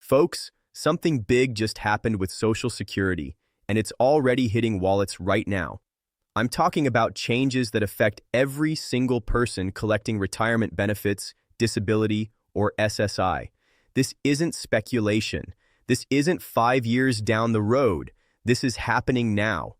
Folks, something big just happened with Social Security, and it's already hitting wallets right now. I'm talking about changes that affect every single person collecting retirement benefits, disability, or SSI. This isn't speculation. This isn't 5 years down the road. This is happening now.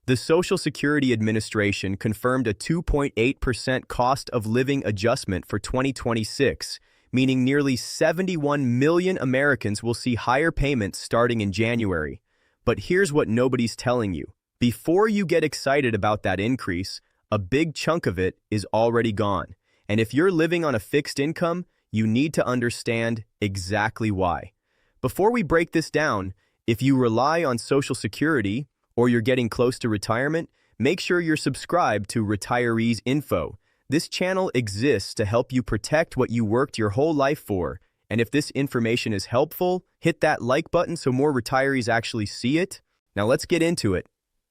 The Social Security Administration confirmed a 2.8% cost of living adjustment for 2026, meaning nearly 71 million Americans will see higher payments starting in January. But here's what nobody's telling you. Before you get excited about that increase, a big chunk of it is already gone. And if you're living on a fixed income, you need to understand exactly why. Before we break this down, if you rely on Social Security or you're getting close to retirement, make sure you're subscribed to Retirees Info. This channel exists to help you protect what you worked your whole life for. And if this information is helpful, hit that like button so more retirees actually see it. Now let's get into it.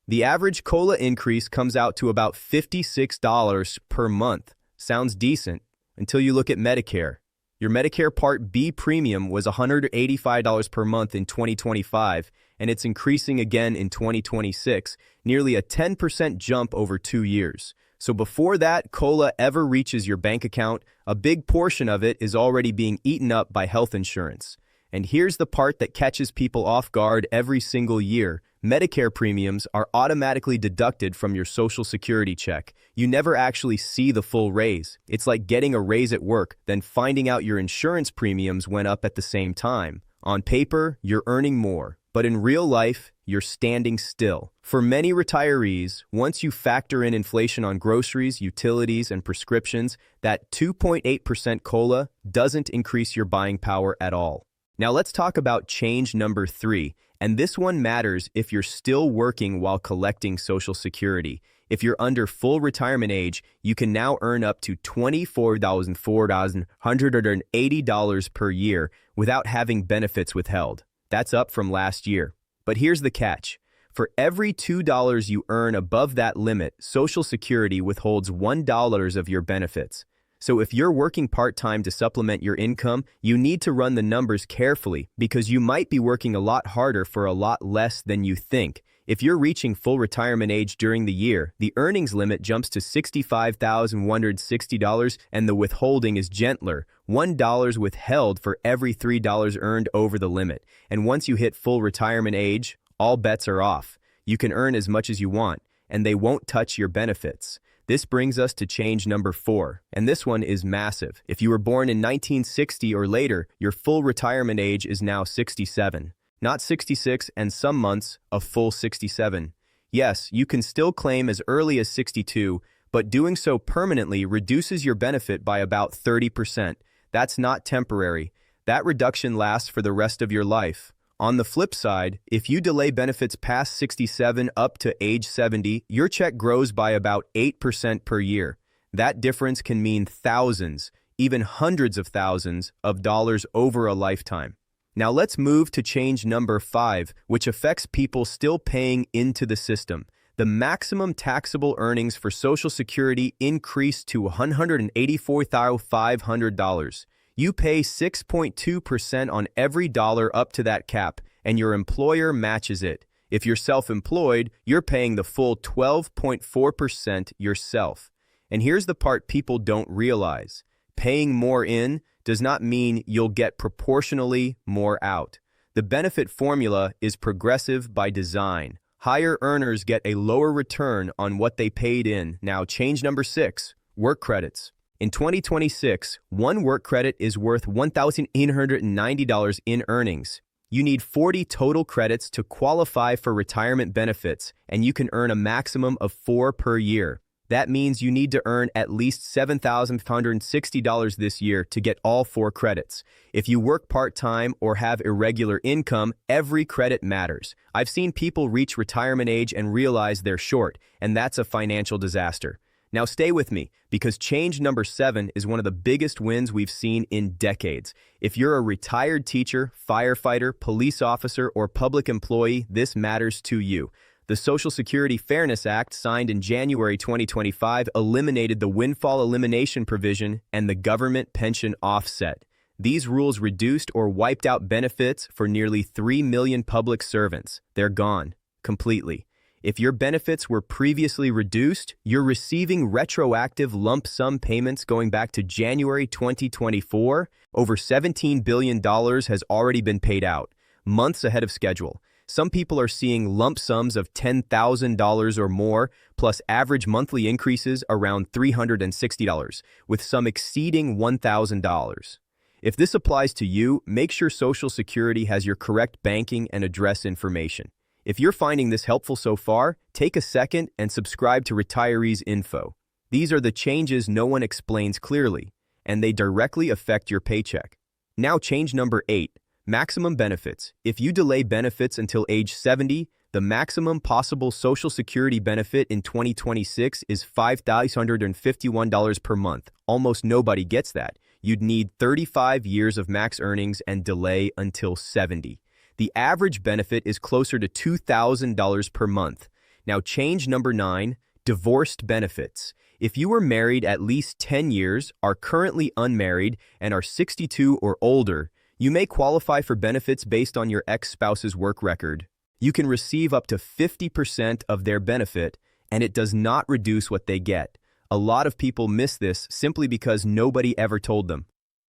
The average COLA increase comes out to about $56 per month. Sounds decent until you look at Medicare. Your Medicare Part B premium was $185 per month in 2025, and it's increasing again in 2026, nearly a 10% jump over 2 years. So before that COLA ever reaches your bank account, a big portion of it is already being eaten up by health insurance. And here's the part that catches people off guard every single year. Medicare premiums are automatically deducted from your Social Security check. You never actually see the full raise. It's like getting a raise at work, then finding out your insurance premiums went up at the same time. On paper, you're earning more, but in real life, you're standing still. For many retirees, once you factor in inflation on groceries, utilities, and prescriptions, that 2.8% COLA doesn't increase your buying power at all. Now let's talk about change number 3, and this one matters if you're still working while collecting Social Security. If you're under full retirement age, you can now earn up to $24,180 per year without having benefits withheld. That's up from last year. But here's the catch. For every $2 you earn above that limit, Social Security withholds $1 of your benefits. So if you're working part-time to supplement your income, you need to run the numbers carefully because you might be working a lot harder for a lot less than you think. If you're reaching full retirement age during the year, the earnings limit jumps to $65,160 and the withholding is gentler, $1 withheld for every $3 earned over the limit. And once you hit full retirement age, all bets are off. You can earn as much as you want, and they won't touch your benefits. This brings us to change number 4, and this one is massive. If you were born in 1960 or later, your full retirement age is now 67. Not 66 and some months, a full 67. Yes, you can still claim as early as 62, but doing so permanently reduces your benefit by about 30%. That's not temporary. That reduction lasts for the rest of your life. On the flip side, if you delay benefits past 67 up to age 70, your check grows by about 8% per year. That difference can mean thousands, even hundreds of thousands of dollars over a lifetime. Now let's move to change number 5, which affects people still paying into the system. The maximum taxable earnings for Social Security increased to $184,500. You pay 6.2% on every dollar up to that cap, and your employer matches it. If you're self-employed, you're paying the full 12.4% yourself. And here's the part people don't realize. Paying more in does not mean you'll get proportionally more out. The benefit formula is progressive by design. Higher earners get a lower return on what they paid in. Now, change number 6, work credits. In 2026, one work credit is worth $1,890 in earnings. You need 40 total credits to qualify for retirement benefits, and you can earn a maximum of 4 per year. That means you need to earn at least $7,560 this year to get all 4 credits. If you work part-time or have irregular income, every credit matters. I've seen people reach retirement age and realize they're short, and that's a financial disaster. Now stay with me, because change number 7 is one of the biggest wins we've seen in decades. If you're a retired teacher, firefighter, police officer, or public employee, this matters to you. The Social Security Fairness Act, signed in January 2025, eliminated the windfall elimination provision and the government pension offset. These rules reduced or wiped out benefits for nearly 3 million public servants. They're gone completely. If your benefits were previously reduced, you're receiving retroactive lump sum payments going back to January 2024. Over $17 billion has already been paid out, months ahead of schedule. Some people are seeing lump sums of $10,000 or more, plus average monthly increases around $360, with some exceeding $1,000. If this applies to you, make sure Social Security has your correct banking and address information. If you're finding this helpful so far, take a second and subscribe to Retirees Info. These are the changes no one explains clearly, and they directly affect your paycheck. Now change number 8, maximum benefits. If you delay benefits until age 70, the maximum possible Social Security benefit in 2026 is $5,551 per month. Almost nobody gets that. You'd need 35 years of max earnings and delay until 70. The average benefit is closer to $2,000 per month. Now change number 9, divorced benefits. If you were married at least 10 years, are currently unmarried, and are 62 or older, you may qualify for benefits based on your ex-spouse's work record. You can receive up to 50% of their benefit, and it does not reduce what they get. A lot of people miss this simply because nobody ever told them.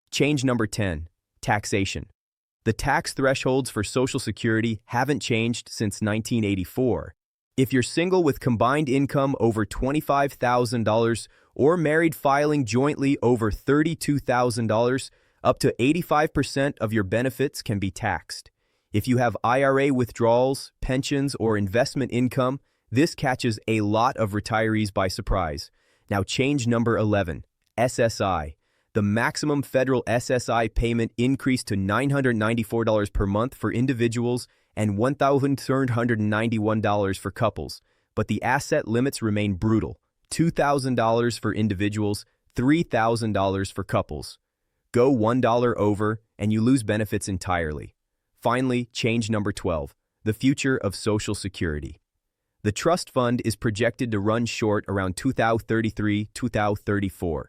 Change number 10, taxation. The tax thresholds for Social Security haven't changed since 1984. If you're single with combined income over $25,000 or married filing jointly over $32,000, up to 85% of your benefits can be taxed. If you have IRA withdrawals, pensions, or investment income, this catches a lot of retirees by surprise. Now change number 11, SSI. The maximum federal SSI payment increased to $994 per month for individuals and $1,391 for couples, but the asset limits remain brutal: $2,000 for individuals, $3,000 for couples. Go $1 over and you lose benefits entirely. Finally, change number 12, the future of Social Security. The trust fund is projected to run short around 2033-2034.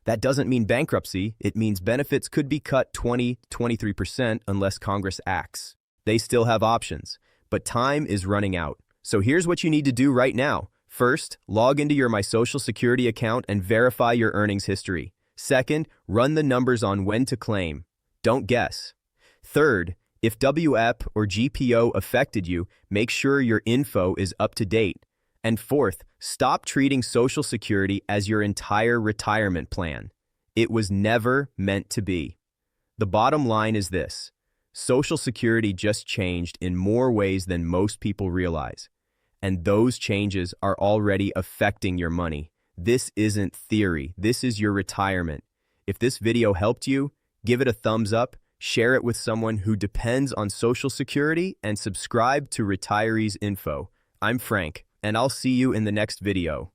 That doesn't mean bankruptcy. It means benefits could be cut 20-23% unless Congress acts. They still have options, but time is running out. So here's what you need to do right now. First, log into your My Social Security account and verify your earnings history. Second, run the numbers on when to claim. Don't guess. Third, if WEP or GPO affected you, make sure your info is up to date. And fourth, stop treating Social Security as your entire retirement plan. It was never meant to be. The bottom line is this: Social Security just changed in more ways than most people realize. And those changes are already affecting your money. This isn't theory. This is your retirement. If this video helped you, give it a thumbs up, share it with someone who depends on Social Security, and subscribe to Retirees Info. I'm Frank, and I'll see you in the next video.